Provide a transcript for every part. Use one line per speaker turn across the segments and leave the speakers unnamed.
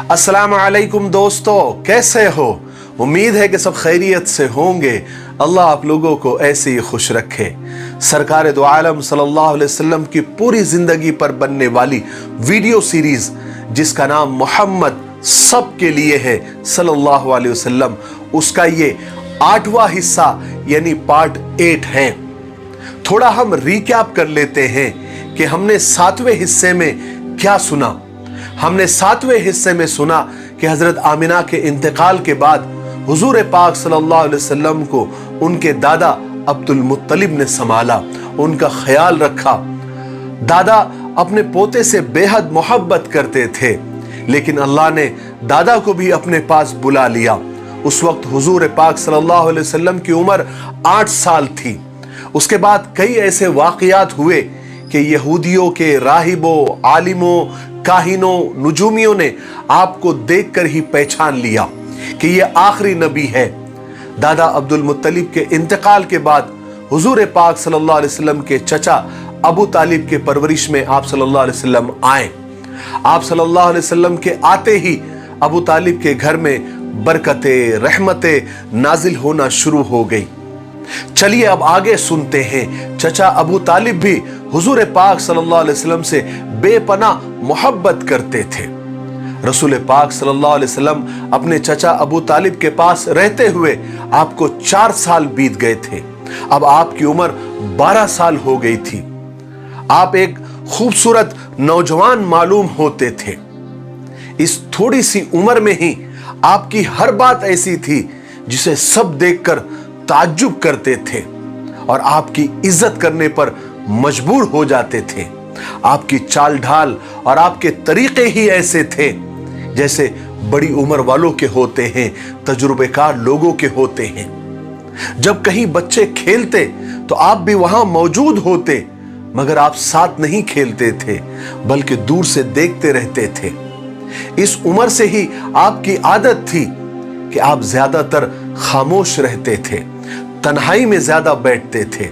अस्सलाम वालेकुम दोस्तों, कैसे हो? उम्मीद है कि सब खैरियत से होंगे। अल्लाह आप लोगों को ऐसे ही खुश रखे। सरकार दो आलम सल्लल्लाहु अलैहि वसल्लम की पूरी जिंदगी पर बनने वाली वीडियो सीरीज जिसका नाम मोहम्मद सबके लिए है सल्लल्लाहु अलैहि वसल्लम, उसका ये 8वां हिस्सा यानी पार्ट 8 है। थोड़ा हम रिकैप कर लेते हैं कि हमने 7वें हिस्से में क्या सुना। हमने 7वें हिस्से में सुना कि हजरत आमिना के इंतकाल के बाद हुजूर पाक सल्लल्लाहु अलैहि वसल्लम को उनके दादा अब्दुल मुत्तलिब ने संभाला, उनका ख्याल रखा। दादा अपने पोते से बेहद मोहब्बत करते थे, लेकिन अल्लाह ने दादा को भी अपने पास बुला लिया। उस वक्त हुजूर पाक सल्लल्लाहु अलैहि वसल्लम की उम्र 8 साल थी। उसके बाद कई ऐसे वाक़यात हुए कि यहूदियों के राहिबों, आलिमों, काहिनों, नुजूमियों ने आपको देखकर ही पहचान लिया कि यह आखिरी नबी है। दादा अब्दुल मुत्तलिब के इंतकाल के बाद हुजूर पाक सल्लल्लाहु अलैहि वसल्लम के चचा अबू तालिब के परवरिश में आप सल्लल्लाहु अलैहि वसल्लम आए। आप सल्लल्लाहु अलैहि वसल्लम के आते ही अबू तालिब के घर में बरकतें, रहमतें नाजिल होना शुरू हो गई। चलिए अब आगे सुनते हैं। चचा अबू तालिब भी हुजूर पाक सल्लल्लाहु अलैहि वसल्लम से बेपनाह मोहब्बत करते थे। रसूल पाक सल्लल्लाहु अलैहि वसल्लम अपने चचा अबू तालिब के पास रहते हुए आपको 4 साल बीत गए थे। अब आपकी उम्र 12 साल हो गई थी। आप एक खूबसूरत नौजवान मालूम होते थे। इस थोड़ी सी उम्र में ही आपकी हर बात ऐसी थी जिसे सब देखकर ताज्जुब करते थे और आपकी इज्जत करने पर मजबूर हो जाते थे। आपकी चाल ढाल और आपके तरीके ही ऐसे थे जैसे बड़ी उम्र वालों के होते हैं, तजुर्बेकार लोगों के होते हैं। जब कहीं बच्चे खेलते तो आप भी वहां मौजूद होते, मगर आप साथ नहीं खेलते थे बल्कि दूर से देखते रहते थे। इस उम्र से ही आपकी आदत थी कि आप ज्यादातर खामोश रहते थे, तन्हाई में ज्यादा बैठते थे,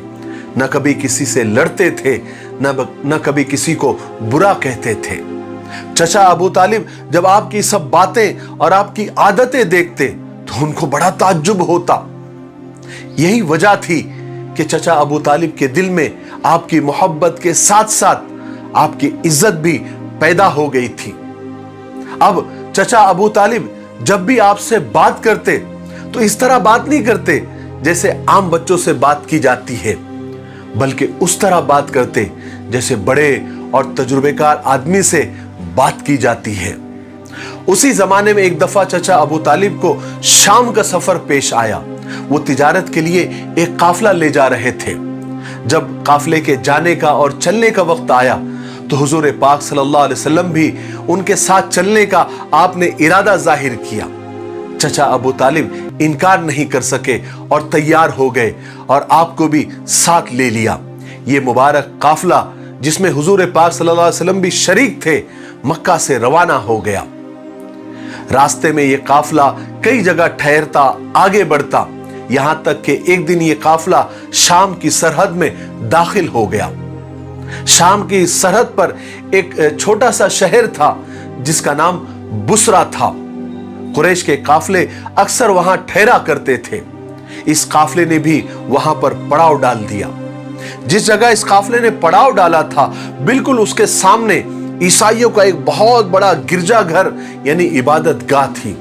न कभी किसी से लड़ते थे, न कभी किसी को बुरा कहते थे। चचा अबू तालिब जब आपकी सब बातें और आपकी आदतें देखते तो उनको बड़ा ताज्जुब होता। यही वजह थी कि चचा अबू तालिब के दिल में आपकी मोहब्बत के साथ साथ आपकी इज्जत भी पैदा हो गई थी। अब चचा अबू तालिब जब भी आपसे बात करते तो इस तरह बात नहीं करते जैसे आम बच्चों से बात की जाती है, बल्कि उस तरह बात करते जैसे बड़े और तजुर्बेकार आदमी से बात की जाती है। उसी जमाने में एक दफा चचा अबू तालिब को शाम का सफर पेश आया। वो तिजारत के लिए एक काफिला ले जा रहे थे। जब काफिले के जाने का और चलने का वक्त आया तो हुजूर पाक सल्लल्लाहु अलैहि वसल्लम भी उनके साथ चलने का आपने इरादा जाहिर किया। चचा अबू तालिब इनकार नहीं कर सके और तैयार हो गए और आपको भी साथ ले लिया। ये मुबारक काफिला जिसमें हुजूर पाक सल्लल्लाहु अलैहि वसल्लम भी शरीक थे, मक्का से रवाना हो गया। रास्ते में ये काफिला कई जगह ठहरता, आगे बढ़ता, यहां तक कि एक दिन ये काफिला शाम की सरहद में दाखिल हो गया। शाम की सरहद पर एक छोटा सा शहर था जिसका नाम बुसरा था। कुरैश के काफिले अक्सर वहां ठहरा करते थे। इस काफिले ने भी वहां पर पड़ाव डाल दिया। जिस जगह इस काफिले ने पड़ाव डाला था बिल्कुल उसके सामने ईसाइयों का एक बहुत बड़ा गिरजाघर यानी इबादत गाह थी।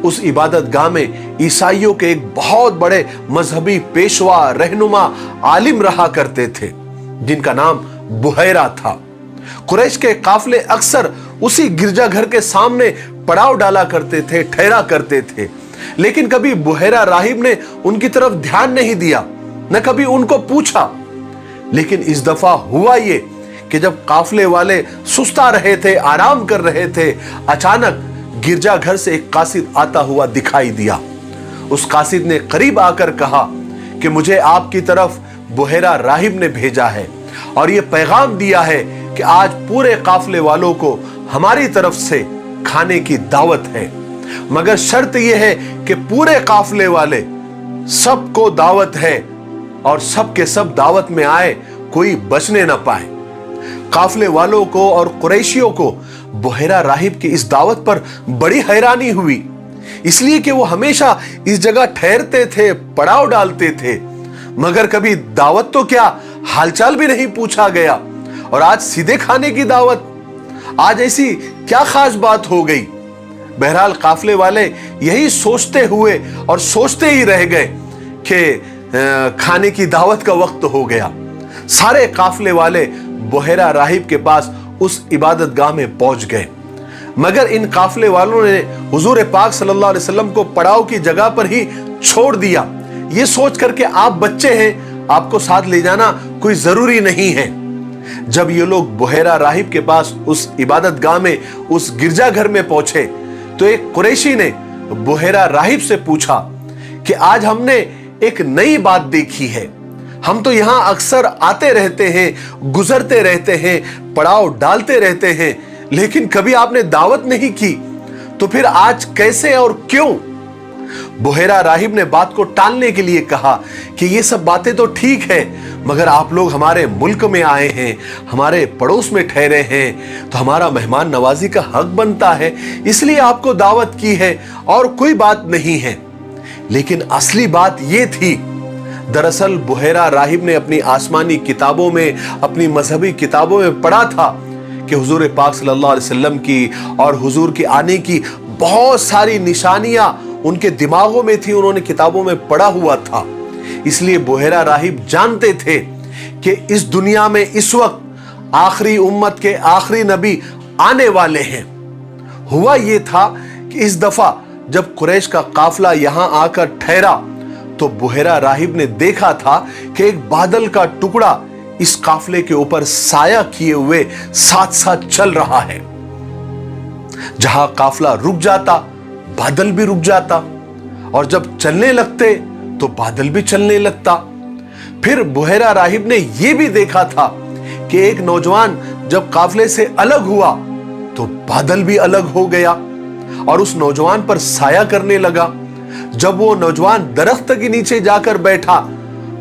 उस इबादत गाह में ईसाइयों के एक बहुत बड़े मजहबी पेशवा, रहनुमा, आलिम रहा करते थे जिनका नाम बुहैरा था। कुरैश के काफिले अक्सर उसी गिरजाघर के सामने पड़ाव डाला करते थे, ठहरा करते थे, लेकिन कभी बुहैरा राहिब ने उनकी तरफ ध्यान नहीं दिया, न कभी उनको पूछा। लेकिन इस दफा हुआ ये कि जब काफिले वाले सुस्ता रहे थे, आराम कर रहे थे, अचानक गिरजाघर से एक कासिद आता हुआ दिखाई दिया। उस कासिद ने करीब आकर कहा कि मुझे आपकी तरफ बुहैरा राहिब ने भेजा है और यह पैगाम दिया है कि आज पूरे काफिले वालों को हमारी तरफ से खाने की दावत है, मगर शर्त यह है कि पूरे काफिले वाले सबको दावत है और सबके सब दावत में आए, कोई बचने ना पाए। काफिले वालों को और कुरैशियों को बुहेरा राहिब की इस दावत पर बड़ी हैरानी हुई, इसलिए कि वो हमेशा इस जगह ठहरते थे, पड़ाव डालते थे, मगर कभी दावत तो क्या हालचाल भी नहीं पूछा गया, और आज सीधे खाने की दावत। आज ऐसी क्या खास बात हो गई? बहरहाल काफले वाले यही सोचते हुए और सोचते ही रह गए कि खाने की दावत का वक्त हो गया। सारे काफले वाले बुहेरा राहिब के पास उस इबादत गाह में पहुंच गए, मगर इन काफले वालों ने हुजूर पाक सल्लल्लाहु अलैहि वसल्लम को पड़ाव की जगह पर ही छोड़ दिया, ये सोच करके आप बच्चे हैं, आपको साथ ले जाना कोई जरूरी नहीं है। जब ये लोग बुहेरा राहिब के पास उस इबादत गाह में, उस गिरजाघर में पहुंचे, तो एक कुरैशी ने बुहेरा राहिब से पूछा कि आज हमने एक नई बात देखी है, हम तो यहां अक्सर आते रहते हैं, गुजरते रहते हैं, पड़ाव डालते रहते हैं, लेकिन कभी आपने दावत नहीं की, तो फिर आज कैसे और क्यों? बुहेरा राहिब ने बात को टालने के लिए कहा कि ये सब बातें तो ठीक है, मगर आप लोग हमारे मुल्क में आए हैं, हमारे पड़ोस में ठहरे हैं, तो हमारा मेहमान नवाजी का हक बनता है, इसलिए आपको दावत की है, और कोई बात नहीं है। लेकिन असली बात ये थी, दरअसल बुहेरा राहिब ने अपनी आसमानी किताबों में, अपनी मजहबी किताबों में पढ़ा था कि हुजूर पाक सल्लल्लाहु अलैहि वसल्लम की और हुजूर के आने की बहुत सारी निशानियां उनके दिमागों में थी, उन्होंने किताबों में पढ़ा हुआ था। इसलिए बुहेरा राहिब जानते थे कि इस दुनिया में इस वक्त आखिरी उम्मत के आखिरी नबी आने वाले हैं। हुआ ये था कि इस दफा जब कुरैश का काफला यहां आकर ठहरा, तो बुहेरा राहिब ने देखा था कि एक बादल का टुकड़ा इस काफले के ऊपर साया किए हुए साथ साथ चल रहा है। जहां काफला रुक जाता, बादल भी रुक जाता, और जब चलने लगते तो बादल भी चलने लगता। फिर बुहेरा राहिब ने यह भी देखा था कि एक नौजवान जब काफले से अलग हुआ तो बादल भी अलग हो गया और उस नौजवान पर साया करने लगा। जब वो नौजवान दरख्त के नीचे जाकर बैठा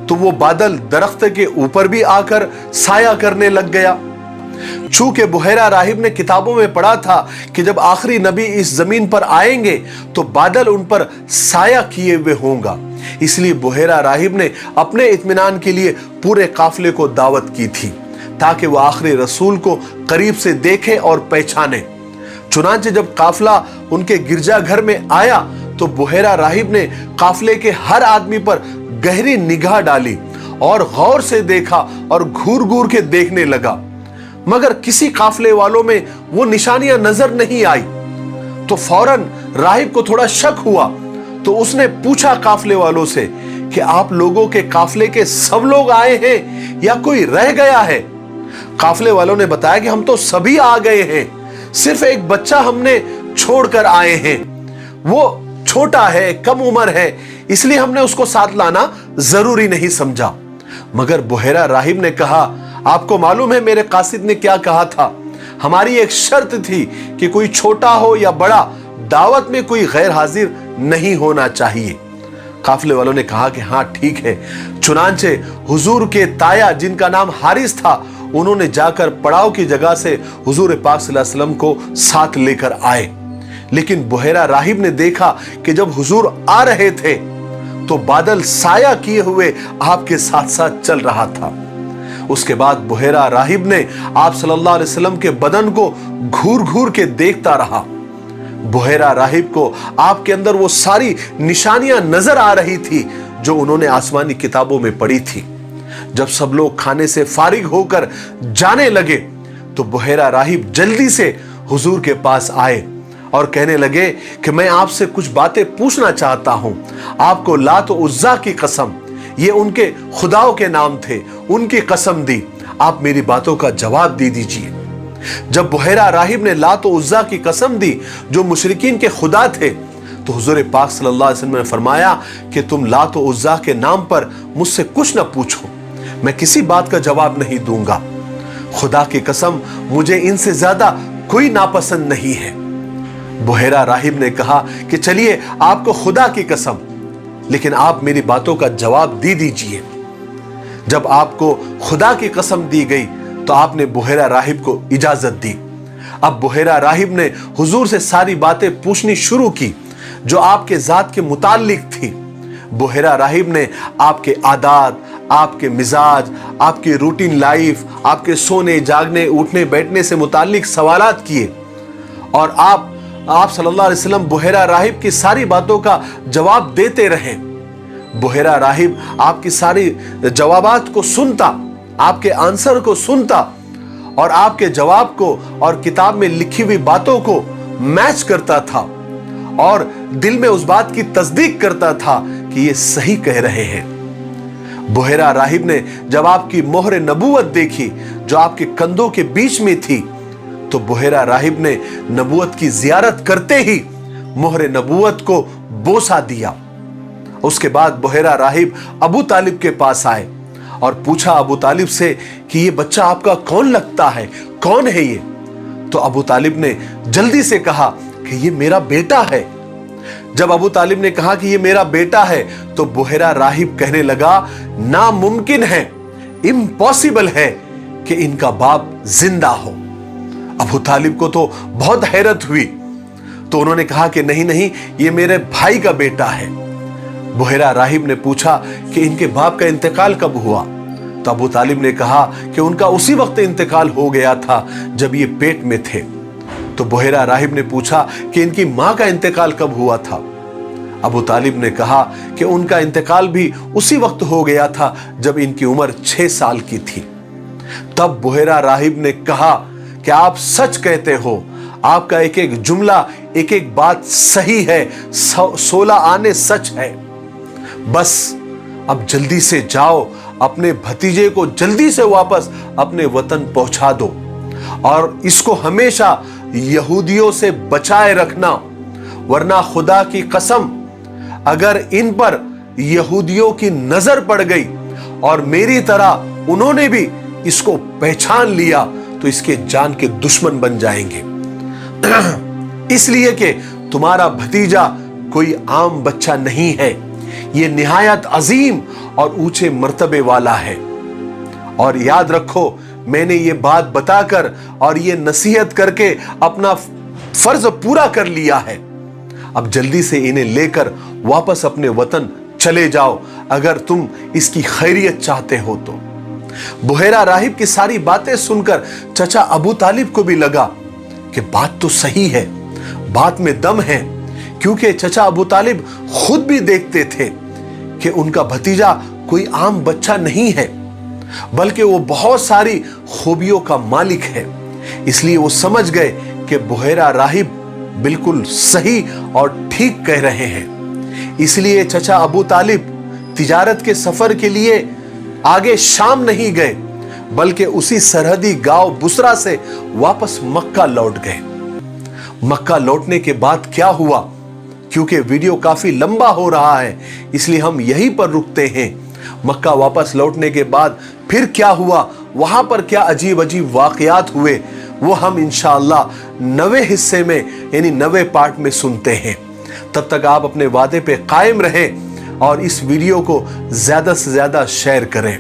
तो वो बादल दरख्त के ऊपर भी आकर साया करने लग गया। चूंकि बुहेरा राहिब ने किताबों में पढ़ा था कि जब आखिरी नबी इस जमीन पर आएंगे तो बादल उन पर साया किए हुए होगा, इसलिए बुहेरा राहिब ने अपने इत्मीनान के लिए पूरे काफले को दावत की थी ताकि वो आखिरी रसूल को करीब से देखे और पहचाने। चुनांचे जब काफला उनके गिरजाघर में आया तो बुहेरा राहिब ने काफले के हर आदमी पर गहरी निगाह डाली और गौर से देखा और घूर घूर के देखने लगा, मगर किसी काफले वालों में वो निशानियां नजर नहीं आई। तो फौरन राहिब को थोड़ा शक हुआ, तो उसने पूछा काफले वालों से कि आप लोगों के काफले के सब लोग आए हैं या कोई रह गया है? काफले वालों ने बताया कि हम तो सभी आ गए हैं, सिर्फ एक बच्चा हमने छोड़कर आए हैं, वो छोटा है, कम उम्र है, इसलिए हमने उसको साथ लाना जरूरी नहीं समझा। मगर बुहेरा राहिब ने कहा, आपको मालूम है मेरे कासिद ने क्या कहा था? हमारी एक शर्त थी कि कोई छोटा हो या बड़ा, दावत में कोई गैर हाजिर नहीं होना चाहिए। काफले वालों ने कहा कि हाँ ठीक है। चुनांचे हुजूर के ताया जिनका नाम हारिस था, उन्होंने जाकर पड़ाव की जगह से हुजूर पाक सल्लल्लाहु अलैहि वसल्लम को साथ लेकर आए। लेकिन बुहेरा राहिब ने देखा कि जब हुजूर आ रहे थे तो बादल साया किए हुए आपके साथ साथ चल रहा था। उसके बाद बुहेरा राहिब ने आप सल्लल्लाहु अलैहि वसल्लम के बदन को घूर घूर के देखता रहा। बुहेरा राहिब को आपके अंदर वो सारी निशानियां नजर आ रही थी जो उन्होंने आसमानी किताबों में पढ़ी थी। जब सब लोग खाने से फारिग होकर जाने लगे तो बुहेरा राहिब जल्दी से हुजूर के पास आए और कहने लगे कि मैं आपसे कुछ बातें पूछना चाहता हूं। आपको लात और उज्जा की कसम, ये उनके खुदाओं के नाम थे, उनकी कसम दी, आप मेरी बातों का जवाब दे दीजिए। जब बुहेरा राहिब ने लात और उज्जा की कसम दी जो मुशरिकीन के खुदा थे, तो हुजूर पाक सल्लल्लाहु अलैहि वसल्लम ने फरमाया कि तुम लात और उज्जा के नाम पर मुझसे कुछ न पूछो, मैं किसी बात का जवाब नहीं दूंगा। खुदा की कसम, मुझे इनसे ज्यादा कोई नापसंद नहीं है। बुहेरा राहिब ने कहा कि चलिए आपको खुदा की कसम, लेकिन आप मेरी बातों का जवाब दे दीजिए। जब आपको खुदा की कसम दी गई तो आपने बुहेरा राहिब को इजाजत दी। अब बुहेरा राहिब ने हुजूर से सारी बातें पूछनी शुरू की जो आपके जात के मुताल्लिक थी। बुहेरा राहिब ने आपके आदात, आपके मिजाज, आपकी रूटीन लाइफ, आपके सोने जागने उठने बैठने से मुताल्लिक सवालात किए और आप सल्लल्लाहु अलैहि वसल्लम बुहेरा राहिब की सारी बातों का जवाब देते रहे। बुहेरा राहिब आपकी सारी जवाबात को सुनता, आपके आंसर को सुनता और आपके जवाब को और किताब में लिखी हुई बातों को मैच करता था और दिल में उस बात की तस्दीक करता था कि ये सही कह रहे हैं। बुहेरा राहिब ने जब आपकी मोहर नबूवत देखी जो आपके कंधों के बीच में थी, तो बुहेरा राहिब ने नबूवत की जियारत करते ही मोहर नबूवत को बोसा दिया। उसके बाद बुहेरा राहिब अबू तालिब के पास आए और पूछा अबू तालिब से कि ये बच्चा आपका कौन लगता है, कौन है ये? तो अबू तालिब ने जल्दी से कहा कि ये मेरा बेटा है। जब अबू तालिब ने कहा कि ये मेरा बेटा है, तो बुहेरा राहिब कहने लगा, नामुमकिन है, इम्पॉसिबल है कि इनका बाप जिंदा हो। अबू तालिब को तो बहुत हैरत हुई, तो उन्होंने कहा कि नहीं नहीं, ये मेरे भाई का बेटा है। बुहेरा राहिब ने पूछा कि इनके बाप का इंतकाल कब हुआ? तो अबू तालिब ने कहा कि उनका उसी वक्त इंतकाल हो गया था जब ये पेट में थे। तो बुहेरा राहिब ने पूछा कि इनकी मां का इंतकाल कब हुआ था? अबू तालिब ने कहा कि उनका इंतकाल भी उसी वक्त हो गया था जब इनकी उम्र 6 साल की थी। तब बुहेरा राहिब ने कहा कि आप सच कहते हो, आपका एक एक जुमला, एक एक बात सही है, 16 आने सच है। बस अब जल्दी से जाओ, अपने भतीजे को जल्दी से वापस अपने वतन पहुंचा दो और इसको हमेशा यहूदियों से बचाए रखना, वरना खुदा की कसम अगर इन पर यहूदियों की नजर पड़ गई और मेरी तरह उन्होंने भी इसको पहचान लिया तो इसके जान के दुश्मन बन जाएंगे। इसलिए कि तुम्हारा भतीजा कोई आम बच्चा नहीं है, ये निहायत अजीम और ऊंचे मर्तबे वाला है। और याद रखो, मैंने ये बात बताकर और ये नसीहत करके अपना फर्ज पूरा कर लिया है। अब जल्दी से इन्हें लेकर वापस अपने वतन चले जाओ अगर तुम इसकी खैरियत चाहते हो तो। बुहेरा राहिब की सारी बातें सुनकर चचा अबू तालिब को भी लगा कि बात तो सही है, बात में दम है, क्योंकि चचा अबू तालिब खुद भी देखते थे कि उनका भतीजा कोई आम बच्चा नहीं है, बल्कि वो बहुत सारी खूबियों का मालिक है। इसलिए वो समझ गए कि बुहेरा राहिब बिल्कुल सही और ठीक कह रहे हैं। इसलिए चचा अबू तालिब तिजारत के सफर के लिए आगे शाम नहीं गए, बल्कि उसी सरहदी गांव बुसरा से वापस मक्का लौट गए। मक्का लौटने के बाद क्या हुआ, क्योंकि वीडियो काफी लंबा हो रहा है इसलिए हम यहीं पर रुकते हैं। मक्का वापस लौटने के बाद फिर क्या हुआ, वहां पर क्या अजीब अजीब वाकयात हुए, वो हम इंशाअल्लाह 9वें हिस्से में यानी 9वें पार्ट में सुनते हैं। तब तक आप अपने वादे पे कायम रहें और इस वीडियो को ज्यादा से ज्यादा शेयर करें।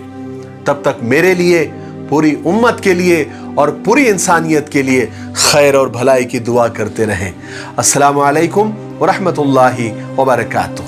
तब तक मेरे लिए, पूरी उम्मत के लिए और पूरी इंसानियत के लिए खैर और भलाई की दुआ करते रहें। अस्सलामु अलैकुम व रहमतुल्लाहि व बरकातुहू।